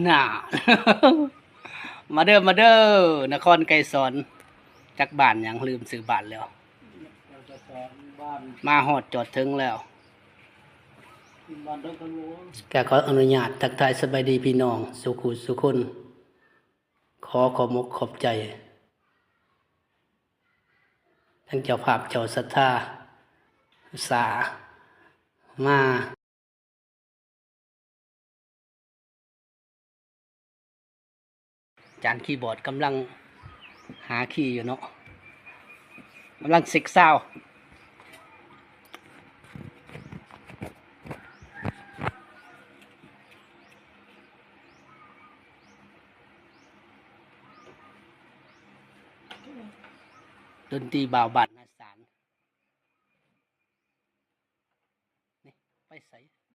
น่า มาเด้อมาเด้อนครไกรสอนจักบ้านหยังลืมซื้อบ้านแล้ว เราจะสอนบ้าน มาฮอดจอดถึงแล้ว บ้านดงตะลุง ก็ขออนุญาตทักทายสบายดีพี่น้องสุขุสุคนขอขอบมกขอบใจ ทั้งเจ้าภาพเจ้าศรัทธาอุตสาห์มาจานคีย์บอร์ดกำลังหาคีย์อยู่เนาะกำลังเซ็กซาวด์ดนตรีบ่าวบัด